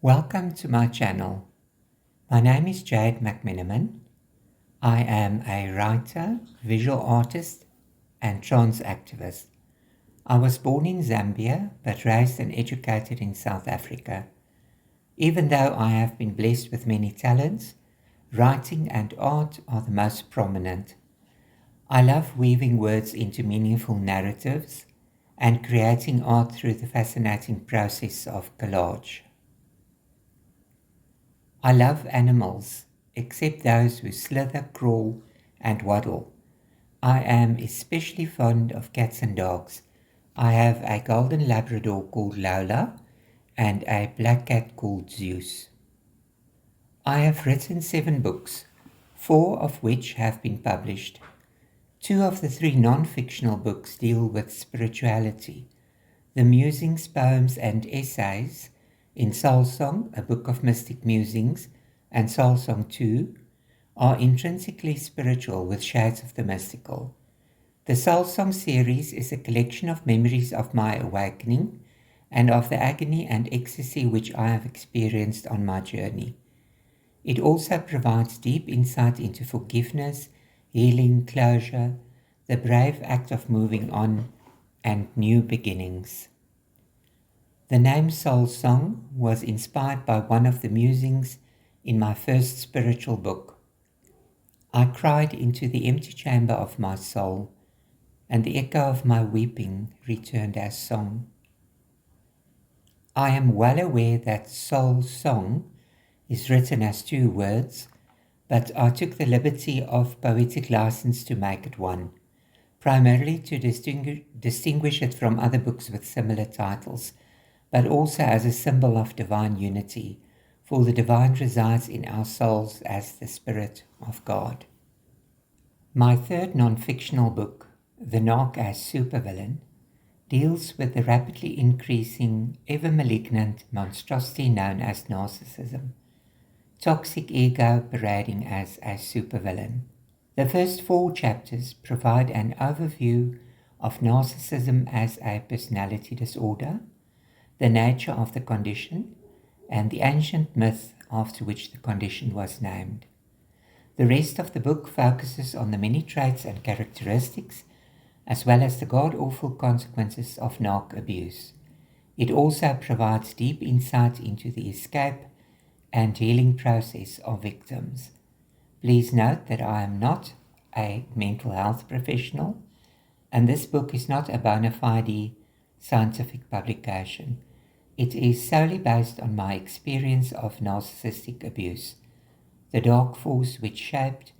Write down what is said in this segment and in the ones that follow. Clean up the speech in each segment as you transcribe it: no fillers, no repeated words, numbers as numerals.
Welcome to my channel. My name is Jade Menamin. I am a writer, visual artist, and trans activist. I was born in Zambia but raised and educated in South Africa. Even though I have been blessed with many talents, writing and art are the most prominent. I love weaving words into meaningful narratives and creating art through the fascinating process of collage. I love animals, except those who slither, crawl, and waddle. I am especially fond of cats and dogs. I have a golden Labrador called Lola and a black cat called Zeus. I have written 7 books, 4 of which have been published. 2 of the 3 non-fictional books deal with spirituality. The musings, poems, and essays in Soul Song, a book of mystic musings, and Soul Song 2 are intrinsically spiritual with shades of the mystical. The Soul Song series is a collection of memories of my awakening and of the agony and ecstasy which I have experienced on my journey. It also provides deep insight into forgiveness, healing, closure, the brave act of moving on, and new beginnings. The name Soul Song was inspired by one of the musings in my first spiritual book. I cried into the empty chamber of my soul, and the echo of my weeping returned as song. I am well aware that Soul Song is written as 2 words, but I took the liberty of poetic license to make it one, primarily to distinguish it from other books with similar titles, but also as a symbol of divine unity, for the divine resides in our souls as the Spirit of God. My 3rd non-fictional book, The Narc as Supervillain, deals with the rapidly increasing, ever-malignant monstrosity known as narcissism, toxic ego parading as a supervillain. The first 4 chapters provide an overview of narcissism as a personality disorder, the nature of the condition, and the ancient myth after which the condition was named. The rest of the book focuses on the many traits and characteristics, as well as the god-awful consequences of narc abuse. It also provides deep insight into the escape and healing process of victims. Please note that I am not a mental health professional, and this book is not a bona fide scientific publication. It is solely based on my experience of narcissistic abuse, the dark force which shaped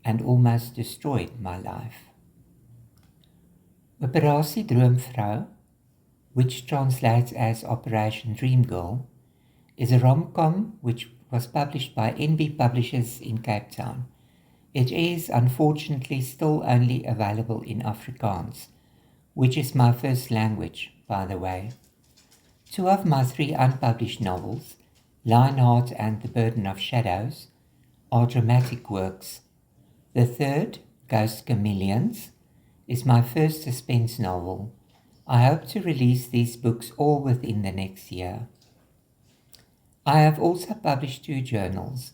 and almost destroyed my life. Operasie Droomvrou, which translates as Operation Dream Girl, is a rom-com which was published by NB Publishers in Cape Town. It is unfortunately still only available in Afrikaans, which is my first language, by the way. 2 of my 3 unpublished novels, Lionheart and The Burden of Shadows, are dramatic works. The 3rd, Ghost Chameleons, is my first suspense novel. I hope to release these books all within the next year. I have also published 2 journals.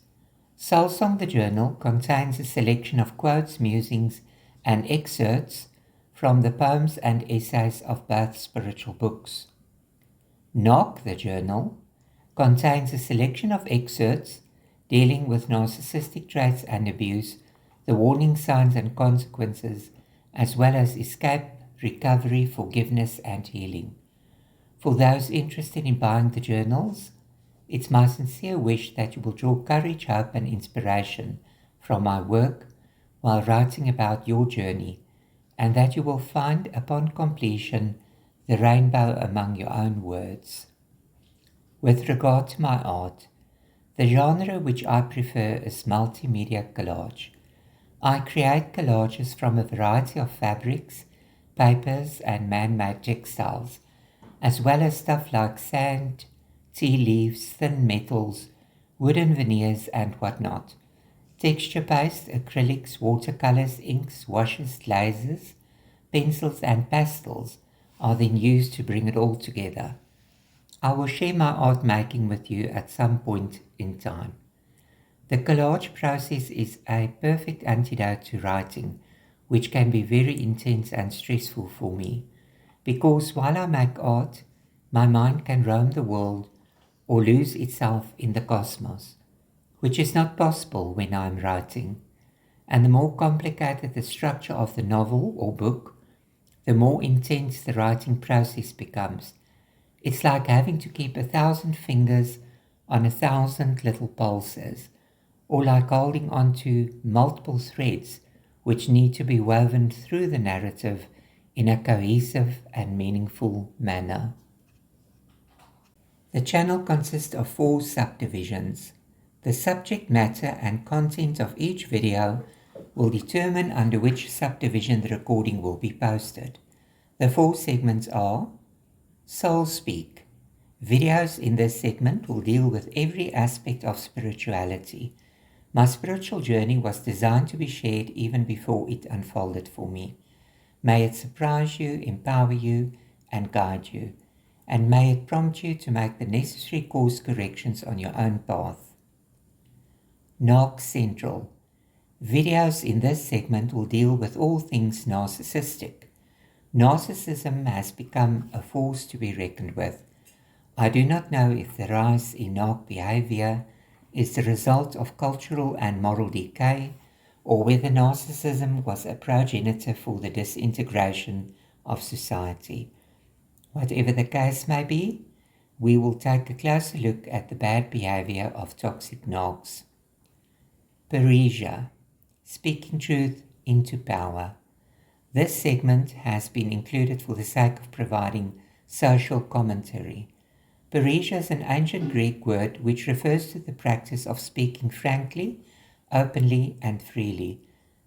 Soul Song the Journal contains a selection of quotes, musings, and excerpts from the poems and essays of both spiritual books. Narc the Journal contains a selection of excerpts dealing with narcissistic traits and abuse, the warning signs and consequences, as well as escape, recovery, forgiveness, and healing. For those interested in buying the journals, it's my sincere wish that you will draw courage, hope, and inspiration from my work while writing about your journey, and that you will find upon completion the rainbow among your own words. With regard to my art, the genre which I prefer is multimedia collage. I create collages from a variety of fabrics, papers, and man-made textiles, as well as stuff like sand, tea leaves, thin metals, wooden veneers, and whatnot. Texture paste, acrylics, watercolors, inks, washes, lasers, pencils, and pastels are then used to bring it all together. I will share my art making with you at some point in time. The collage process is a perfect antidote to writing, which can be very intense and stressful for me, because while I make art, my mind can roam the world or lose itself in the cosmos, which is not possible when I am writing. And the more complicated the structure of the novel or book, the more intense the writing process becomes. It's like having to keep 1,000 fingers on 1,000 little pulses, or like holding on to multiple threads which need to be woven through the narrative in a cohesive and meaningful manner. The channel consists of 4 subdivisions. The subject matter and content of each video will determine under which subdivision the recording will be posted. The 4 segments are Soul Speak. Videos in this segment will deal with every aspect of spirituality. My spiritual journey was designed to be shared even before it unfolded for me. May it surprise you, empower you, and guide you. And may it prompt you to make the necessary course corrections on your own path. Narc Central. Videos in this segment will deal with all things narcissistic. Narcissism has become a force to be reckoned with. I do not know if the rise in narc behavior is the result of cultural and moral decay, or whether narcissism was a progenitor for the disintegration of society. Whatever the case may be, we will take a closer look at the bad behavior of toxic narcs. Parrhesia, speaking truth into power. This segment has been included for the sake of providing social commentary. Parrhesia is an ancient Greek word which refers to the practice of speaking frankly, openly, and freely,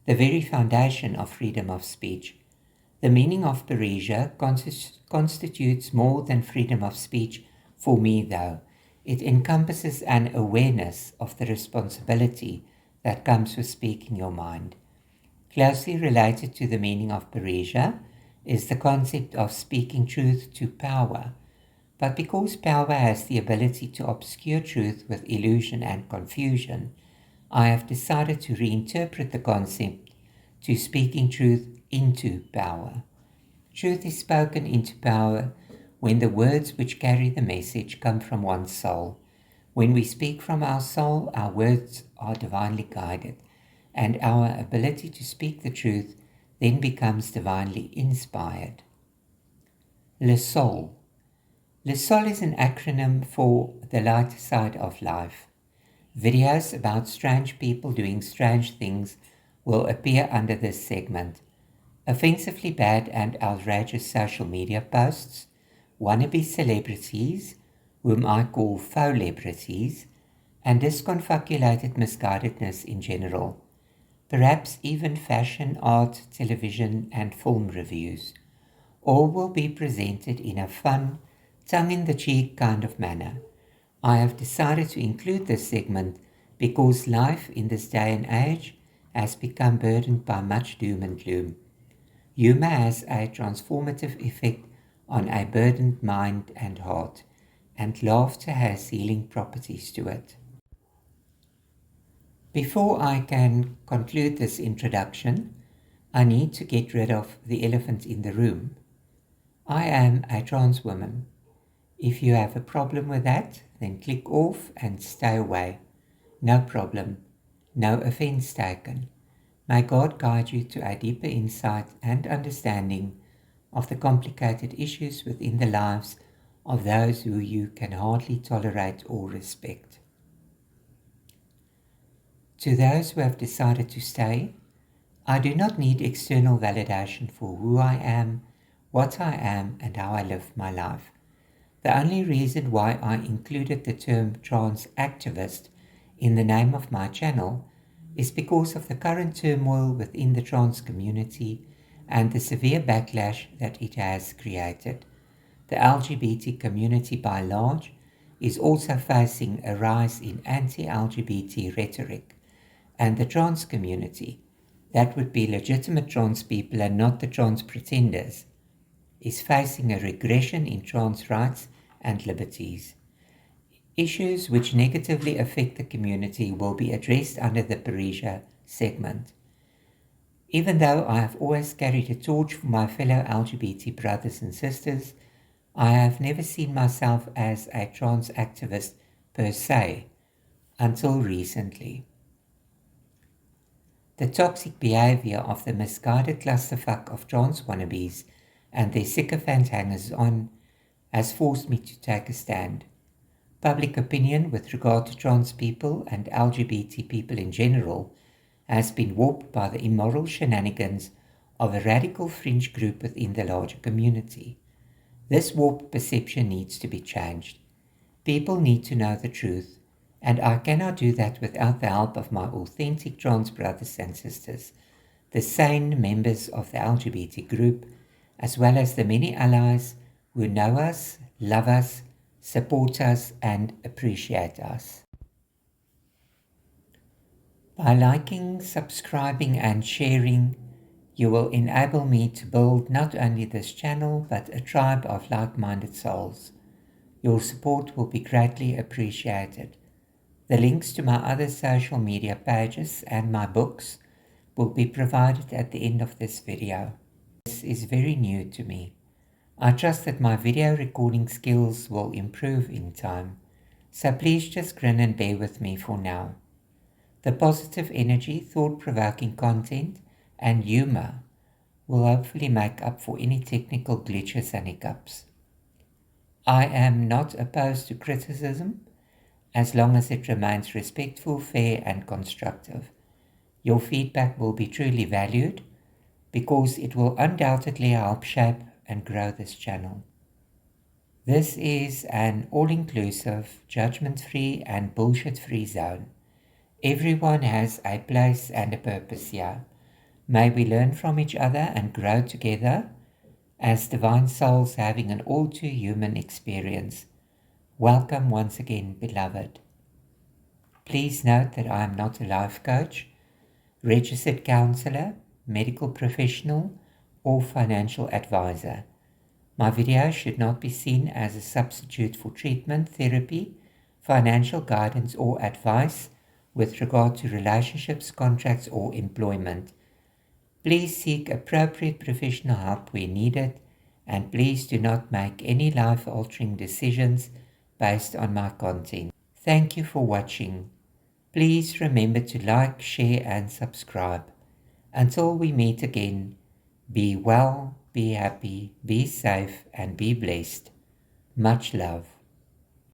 the very foundation of freedom of speech. The meaning of parrhesia constitutes more than freedom of speech for me, though. It encompasses an awareness of the responsibility that comes with speaking your mind. Closely related to the meaning of parrhesia is the concept of speaking truth to power. But because power has the ability to obscure truth with illusion and confusion, I have decided to reinterpret the concept to speaking truth into power. Truth is spoken into power when the words which carry the message come from one's soul. When we speak from our soul, our words are divinely guided, and our ability to speak the truth then becomes divinely inspired. Le Soul. Le Soul is an acronym for the light side of life. Videos about strange people doing strange things will appear under this segment. Offensively bad and outrageous social media posts, wannabe celebrities, whom I call faux-lebrities, and disconfoculated misguidedness in general. Perhaps even fashion, art, television, and film reviews. All will be presented in a fun, tongue-in-the-cheek kind of manner. I have decided to include this segment because life in this day and age has become burdened by much doom and gloom. Humor has a transformative effect on a burdened mind and heart, and laughter has healing properties to it. Before I can conclude this introduction, I need to get rid of the elephant in the room. I am a trans woman. If you have a problem with that, then click off and stay away. No problem. No offense taken. May God guide you to a deeper insight and understanding of the complicated issues within the lives of those who you can hardly tolerate or respect. To those who have decided to stay, I do not need external validation for who I am, what I am, and how I live my life. The only reason why I included the term trans activist in the name of my channel is because of the current turmoil within the trans community and the severe backlash that it has created. The LGBT community by large is also facing a rise in anti-LGBT rhetoric, and the trans community, that would be legitimate trans people and not the trans pretenders, is facing a regression in trans rights and liberties. Issues which negatively affect the community will be addressed under the Parisia segment. Even though I have always carried a torch for my fellow LGBT brothers and sisters, I have never seen myself as a trans activist per se until recently. The toxic behavior of the misguided clusterfuck of trans wannabes and their sycophant hangers-on has forced me to take a stand. Public opinion with regard to trans people and LGBT people in general has been warped by the immoral shenanigans of a radical fringe group within the larger community. This warped perception needs to be changed. People need to know the truth, and I cannot do that without the help of my authentic trans brothers and sisters, the sane members of the LGBT group, as well as the many allies who know us, love us, support us, and appreciate us. By liking, subscribing, and sharing, you will enable me to build not only this channel, but a tribe of like-minded souls. Your support will be greatly appreciated. The links to my other social media pages and my books will be provided at the end of this video. This is very new to me. I trust that my video recording skills will improve in time, so please just grin and bear with me for now. The positive energy, thought-provoking content, and humor will hopefully make up for any technical glitches and hiccups. I am not opposed to criticism as long as it remains respectful, fair, and constructive. Your feedback will be truly valued because it will undoubtedly help shape and grow this channel. This is an all-inclusive, judgment-free, and bullshit-free zone. Everyone has a place and a purpose here. May we learn from each other and grow together as divine souls having an all-too-human experience. Welcome once again, beloved. Please note that I am not a life coach, registered counselor, medical professional, or financial advisor. My videos should not be seen as a substitute for treatment, therapy, financial guidance, or advice with regard to relationships, contracts, or employment. Please seek appropriate professional help where needed, and please do not make any life-altering decisions based on my content. Thank you for watching. Please remember to like, share, and subscribe. Until we meet again, be well, be happy, be safe, and be blessed. Much love.